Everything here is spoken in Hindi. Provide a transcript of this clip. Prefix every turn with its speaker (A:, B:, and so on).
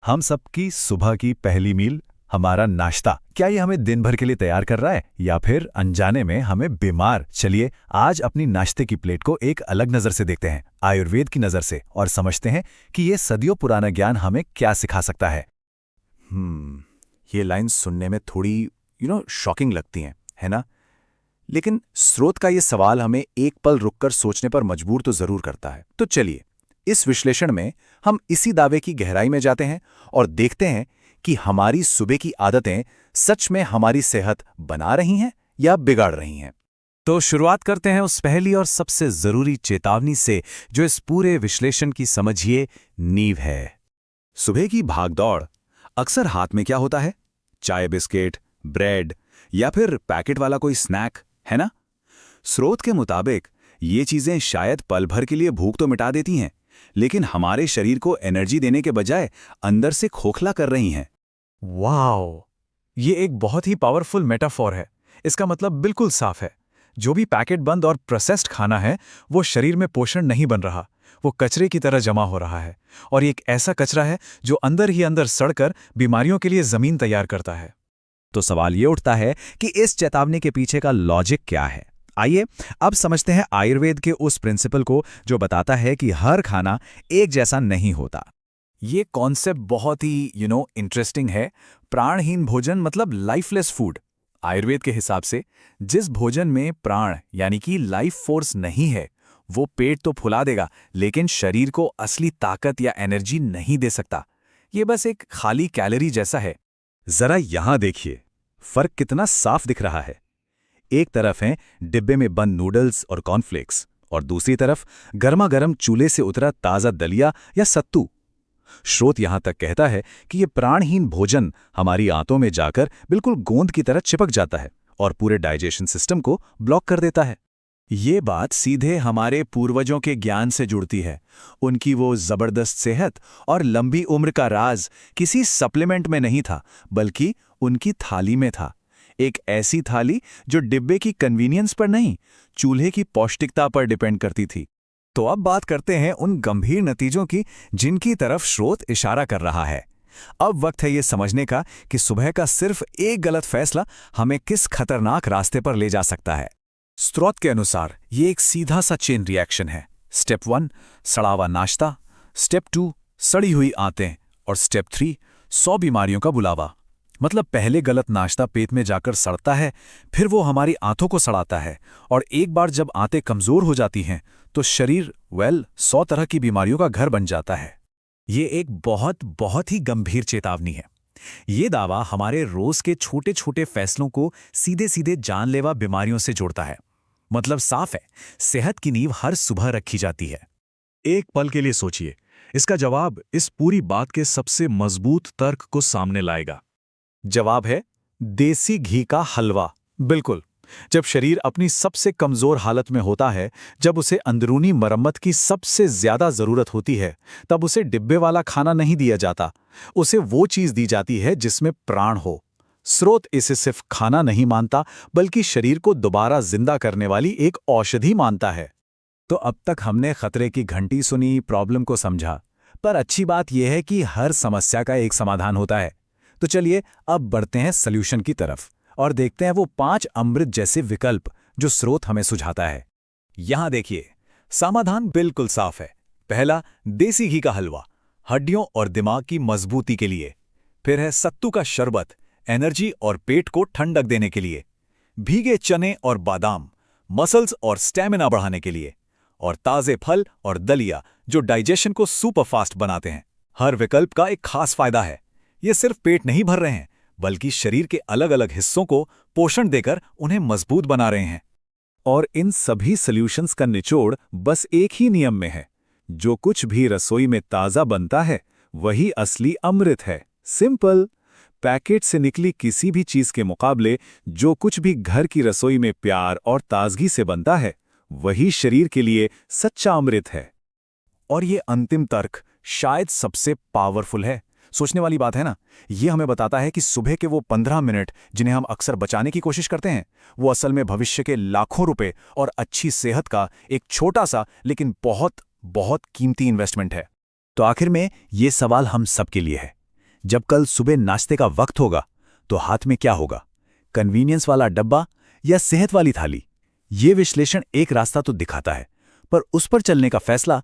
A: हम सबकी सुबह की पहली मील, हमारा नाश्ता, क्या ये हमें दिन भर के लिए तैयार कर रहा है या फिर अनजाने में हमें बीमार? चलिए आज अपनी नाश्ते की प्लेट को एक अलग नजर से देखते हैं, आयुर्वेद की नजर से, और समझते हैं कि ये सदियों पुराना ज्ञान हमें क्या सिखा सकता है।
B: ये लाइन सुनने में थोड़ी शॉकिंग लगती हैं, है ना? लेकिन स्रोत का ये सवाल हमें एक पल रुककर सोचने पर मजबूर तो जरूर करता है। तो चलिए इस विश्लेषण में हम इसी दावे की गहराई में जाते हैं और देखते हैं कि हमारी सुबह की आदतें सच में हमारी सेहत बना रही हैं या बिगाड़ रही हैं।
C: तो शुरुआत करते हैं उस पहली और सबसे जरूरी चेतावनी से, जो इस पूरे विश्लेषण की समझिए नींव है।
B: सुबह की भागदौड़, अक्सर हाथ में क्या होता है? चाय, बिस्किट, ब्रेड या फिर पैकेट वाला कोई स्नैक, है ना? स्रोत के मुताबिक ये चीजें शायद पल भर के लिए भूख तो मिटा देती हैं, लेकिन हमारे शरीर को एनर्जी देने के बजाय अंदर से खोखला कर रही हैं।
C: वाओ, ये एक बहुत ही पावरफुल मेटाफोर है। इसका मतलब बिल्कुल साफ है। जो भी पैकेट बंद और प्रोसेस्ड खाना है, वो शरीर में पोषण नहीं बन रहा, वो कचरे की तरह जमा हो रहा है। और ये एक ऐसा कचरा है जो अंदर ही अंदर सड़कर बीमारियों के लिए जमीन तैयार करता है।
A: तो सवाल ये उठता है कि इस चेतावनी के पीछे का लॉजिक क्या है। आइए अब समझते हैं आयुर्वेद के उस प्रिंसिपल को जो बताता है कि हर खाना एक जैसा नहीं होता।
C: ये कॉन्सेप्ट बहुत ही इंटरेस्टिंग है। प्राणहीन भोजन मतलब लाइफलेस फूड। आयुर्वेद के हिसाब से जिस भोजन में प्राण यानी कि लाइफ फोर्स नहीं है, वो पेट तो फुला देगा लेकिन शरीर को असली ताकत या एनर्जी नहीं दे सकता। ये बस एक खाली कैलोरी जैसा है।
A: जरा यहां देखिए, फर्क कितना साफ दिख रहा है। एक तरफ हैं डिब्बे में बंद नूडल्स और कॉर्नफ्लेक्स, और दूसरी तरफ गर्मा गर्म चूल्हे से उतरा ताज़ा दलिया या सत्तू। स्रोत यहां तक कहता है कि ये प्राणहीन भोजन हमारी आंतों में जाकर बिल्कुल गोंद की तरह चिपक जाता है और पूरे डाइजेशन सिस्टम को ब्लॉक कर देता है।
C: ये बात सीधे हमारे पूर्वजों के ज्ञान से जुड़ती है। उनकी वो जबरदस्त सेहत और लंबी उम्र का राज किसी सप्लीमेंट में नहीं था, बल्कि उनकी थाली में था। एक ऐसी थाली जो डिब्बे की कन्वीनियंस पर नहीं, चूल्हे की पौष्टिकता पर डिपेंड करती थी। तो अब बात करते हैं उन गंभीर नतीजों की जिनकी तरफ स्रोत इशारा कर रहा है। अब वक्त है ये समझने का कि सुबह का सिर्फ एक गलत फैसला हमें किस खतरनाक रास्ते पर ले जा सकता है। स्रोत के अनुसार ये एक सीधा सा चेन रिएक्शन है। स्टेप 1 सड़ा हुआ नाश्ता, स्टेप 2 सड़ी हुई आंतें, और स्टेप 3 100 बीमारियों का बुलावा। मतलब पहले गलत नाश्ता पेट में जाकर सड़ता है, फिर वो हमारी आंतों को सड़ाता है, और एक बार जब आंतें कमजोर हो जाती हैं तो शरीर 100 तरह की बीमारियों का घर बन जाता है। ये एक बहुत ही गंभीर चेतावनी है। ये दावा हमारे रोज के छोटे छोटे फैसलों को सीधे सीधे जानलेवा बीमारियों से जोड़ता है। मतलब साफ है, सेहत की नींव हर सुबह रखी जाती है।
D: एक पल के लिए सोचिए, इसका जवाब इस पूरी बात के सबसे मजबूत तर्क को सामने लाएगा।
C: जवाब है देसी घी का हलवा। बिल्कुल, जब शरीर अपनी सबसे कमजोर हालत में होता है, जब उसे अंदरूनी मरम्मत की सबसे ज्यादा जरूरत होती है, तब उसे डिब्बे वाला खाना नहीं दिया जाता। उसे वो चीज दी जाती है जिसमें प्राण हो। स्रोत इसे सिर्फ खाना नहीं मानता, बल्कि शरीर को दोबारा जिंदा करने वाली एक औषधि मानता है। तो अब तक हमने खतरे की घंटी सुनी, प्रॉब्लम को समझा, पर अच्छी बात यह है कि हर समस्या का एक समाधान होता है। तो चलिए अब बढ़ते हैं सॉल्यूशन की तरफ और देखते हैं वो 5 अमृत जैसे विकल्प जो स्रोत हमें सुझाता है। यहां देखिए, समाधान बिल्कुल साफ है। पहला, देसी घी का हलवा, हड्डियों और दिमाग की मजबूती के लिए। फिर है सत्तू का शरबत, एनर्जी और पेट को ठंडक देने के लिए। भीगे चने और बादाम, मसल्स और स्टैमिना बढ़ाने के लिए। और ताजे फल और दलिया, जो डाइजेशन को सुपर फास्ट बनाते हैं। हर विकल्प का एक खास फायदा है। ये सिर्फ पेट नहीं भर रहे हैं, बल्कि शरीर के अलग अलग हिस्सों को पोषण देकर उन्हें मजबूत बना रहे हैं। और इन सभी सॉल्यूशंस का निचोड़ बस एक ही नियम में है। जो कुछ भी रसोई में ताज़ा बनता है, वही असली अमृत है। सिंपल। पैकेट से निकली किसी भी चीज के मुकाबले जो कुछ भी घर की रसोई में प्यार और ताजगी से बनता है, वही शरीर के लिए सच्चा अमृत है। और ये अंतिम तर्क शायद सबसे पावरफुल है। सोचने वाली बात है ना? ये हमें बताता है कि सुबह के वो 15 मिनट जिन्हें हम अक्सर बचाने की कोशिश करते हैं, वो असल में भविष्य के लाखों रुपए और अच्छी सेहत का एक छोटा सा लेकिन बहुत बहुत कीमती इन्वेस्टमेंट है। तो आखिर में ये सवाल हम सबके लिए है
B: जब कल सुबह नाश्ते का वक्त होगा तो हाथ में क्या होगा, कन्वीनियंस वाला डब्बा या सेहत वाली थाली? ये विश्लेषण एक रास्ता तो दिखाता है, पर उस पर चलने का फैसला